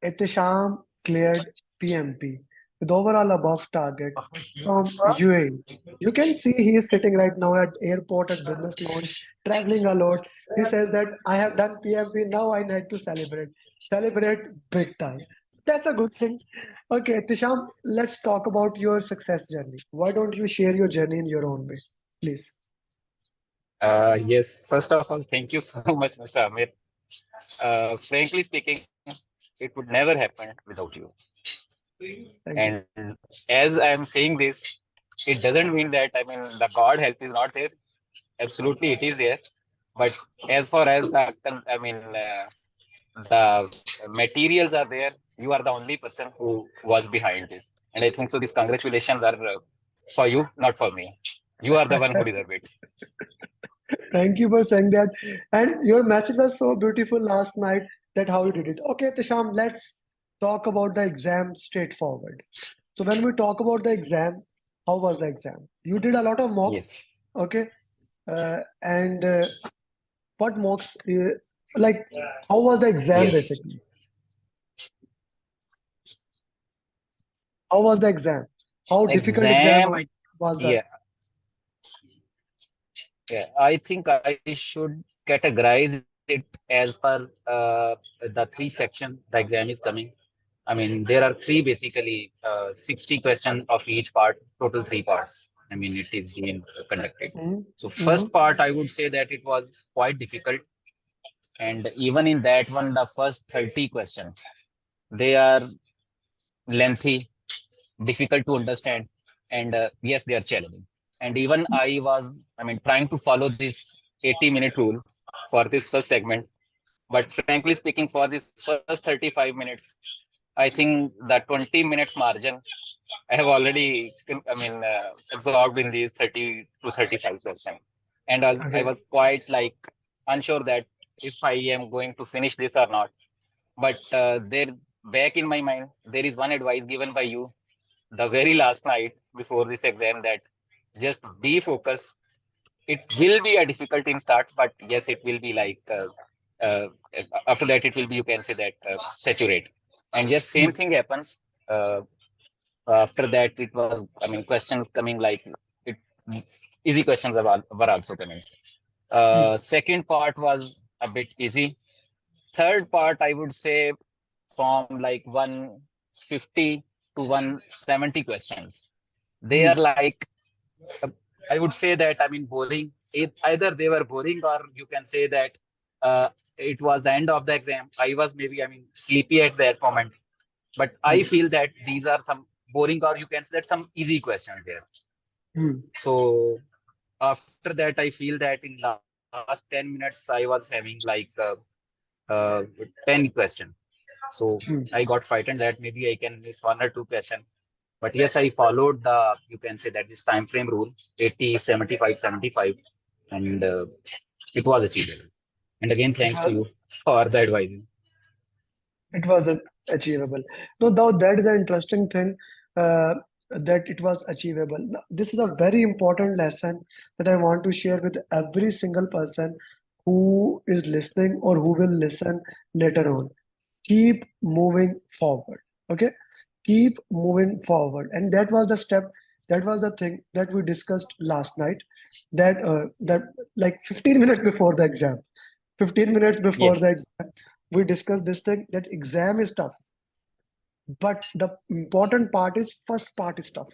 Ehtisham cleared PMP with overall above target from UAE. You can see he is sitting right now at airport at business lounge, traveling a lot. He says that I have done PMP, now I need to celebrate big time. That's a good thing. Okay, Ehtisham, let's talk about your success journey. Why don't you share your journey in your own way, please? Yes, first of all, thank you so much, Mr. Amir. Frankly speaking, it would never happen without you. Thank you. And as I am saying this, it doesn't mean that the God help is not there. Absolutely, it is there. But as far as the materials are there, you are the only person who was behind this. And I think so. These congratulations are for you, not for me. You are the one who deserve it. Thank you for saying that. And your message was so beautiful last night that how you did it. Okay, Tisham, let's talk about the exam straightforward. So when we talk about the exam, how was the exam? You did a lot of mocks, Yes. okay? And what mocks? Like, how was the exam Yes. basically? How was the exam? How difficult exam Exam, was that? yeah, yeah. I think I should categorize it as per the three section the exam is coming. There are three basically 60 questions of each part, total three parts. It is being conducted. Mm-hmm. So Mm-hmm. first part, I would say that it was quite difficult, and even in that one, the first 30 questions they are lengthy, difficult to understand, and yes, they are challenging. And even trying to follow this 80-minute rule for this first segment. But frankly speaking, for this first 35 minutes, I think the 20 minutes margin I have already, absorbed in these 30 to 35%. And as I Okay. was quite like unsure that if I am going to finish this or not. But there, back in my mind, there is one advice given by you the very last night before this exam that just be focused. It will be a difficult in starts, but yes, it will be like uh, after that it will be, you can say that saturate. And just same thing happens. After that, it was questions coming like it easy questions were also coming. Mm-hmm. Second part was a bit easy. Third part, I would say, from like 150 to 170 questions. They are like, uh, I would say that, boring. Either they were boring, or you can say that it was the end of the exam. I was maybe, sleepy at that moment. But I feel that these are some boring, or you can say that some easy questions there. Mm-hmm. So after that, I feel that in last 10 minutes, I was having like uh, 10 questions. So I got frightened that maybe I can miss one or two questions. But yes, I followed you can say that this time frame rule, 80, 75, 75, and it was achievable. And again, It thanks to was you for the advice. it was achievable. No, though that is an interesting thing that it was achievable. Now, this is a very important lesson that I want to share with every single person who is listening or who will listen later on. Keep moving forward. Okay, keep moving forward, and that was the step. That was the thing that we discussed last night. That like 15 minutes before the exam. 15 minutes before Yes, the exam, we discussed this thing that exam is tough, but the important part is first part is tough.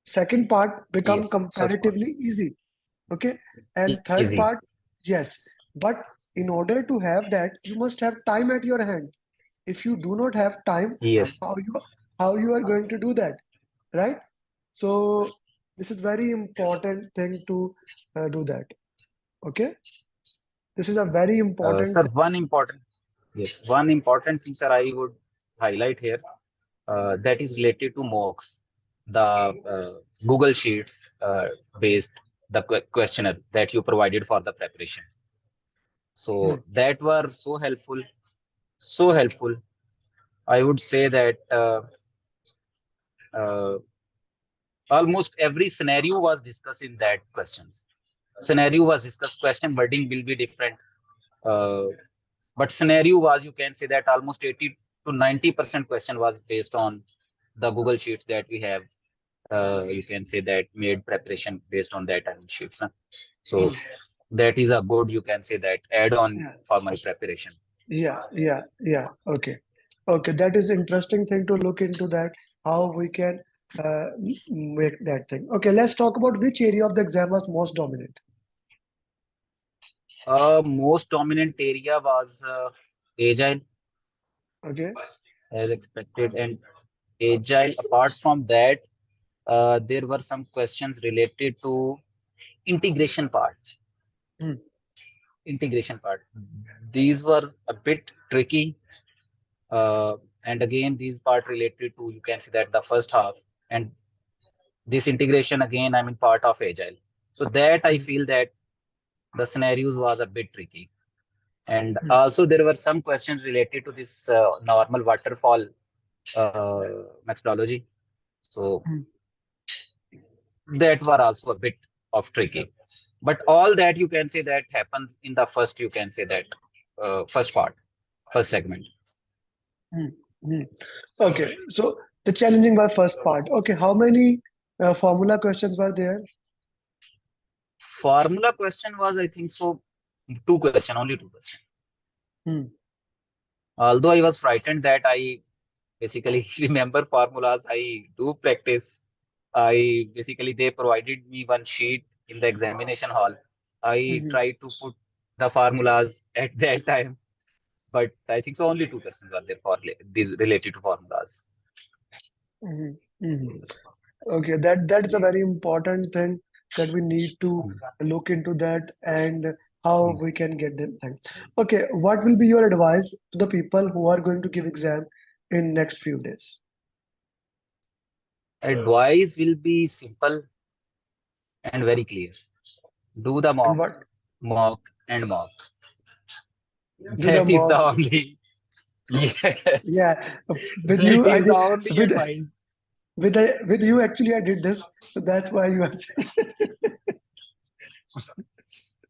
Second part become yes, first part. comparatively easy. Okay, and third Easy. part, yes. But in order to have that, you must have time at your hand. If you do not have time, Yes. how you how you are going to do that, right? So this is very important thing to do that. Okay, this is a very important Sir, thing. one important thing, sir, I would highlight here that is related to mocks, the Google Sheets based the questionnaire that you provided for the preparation. Hmm. So that were so helpful, so helpful. I would say that uh, almost every scenario was discussed in that questions. Scenario was discussed, question wording will be different. Uh, but scenario was, you can say that almost 80 So 90% question was based on the Google Sheets that we have. You can say that made preparation based on that and sheets. Huh? So Hmm. that is a good, you can say that add on Yeah, for my preparation. yeah. Okay, okay. That is interesting thing to look into that how we can make that thing. Okay, let's talk about which area of the exam was most dominant. Most dominant area was agile Okay. as expected, and agile. Apart from that, there were some questions related to integration part. Hmm. Integration part. These were a bit tricky, uh, and again, these part related to, you can see that the first half, and this integration again. I mean, part of agile. So that I Hmm. feel that the scenarios was a bit tricky. And Hmm. also there were some questions related to this normal waterfall uh, methodology. So Hmm. that were also a bit of tricky. But all that you can say that happens in the first, you can say that first part, first segment. Hmm. Hmm. Okay, so the challenging was first part. Okay, how many formula questions were there? Formula question was, I think so, two question, only two question. Hmm. Although I was frightened that I basically remember formulas, I do practice. I basically they provided me one sheet in the examination hall. I Hmm. tried to put the formulas at that time, but I think so only two questions were there for these related to formulas. Hmm. Hmm. Okay, that is a very important thing that we need to look into that and how we Yes. can get them things. Okay, what will be your advice to the people who are going to give exam in next few days? Advice will be simple and very clear. Do the And mock, what mock, and mock. do the That is the mock? only Yeah, yes. with That you I is the did only with advice. with you actually I did this, so that's why you are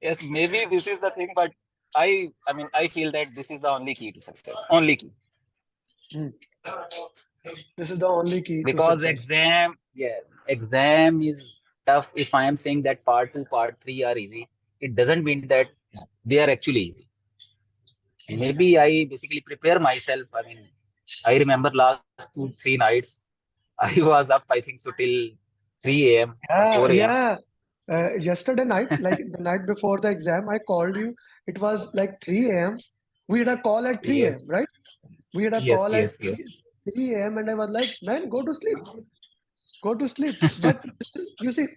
Yes, maybe this is the thing, but I mean, I feel that this is the only key to success. Only key. saying. This is the only key to Because success. exam is tough. If I am saying that part two, part three are easy, it doesn't mean that they are actually easy. Mhm. Maybe I basically prepare myself. I mean, I remember last 2, 3 nights, I was up, I think so, till 3 a.m. or Yeah, 4 a.m. yeah. Yesterday night, like the night before the exam, I called you. It was like 3 a.m. We had a call at 3 a.m., Yes, right? We had a yes, call at yes, yes, 3 a.m. and I was like, man, go to sleep. Go to sleep. But you see,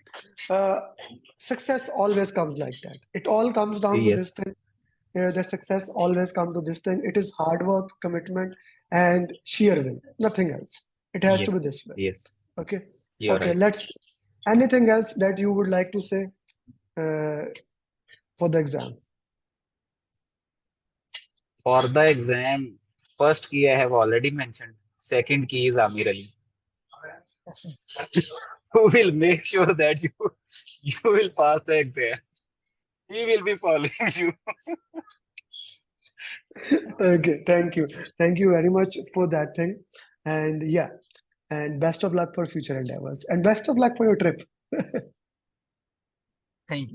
uh, success always comes like that. It all comes down to this yes, thing. The success always comes to this thing. It is hard work, commitment, and sheer will. Nothing else. It has to be yes, this way. yes. Okay. You're Okay. right. Let's. Anything else that you would like to say uh, for the exam? For the exam, first key I have already mentioned. Second key is Amir Ali, who will make sure that you will pass the exam. He will be following you. Okay. Thank you very much for that thing. And yeah, and best of luck for future endeavors. And best of luck for your trip. Thank you.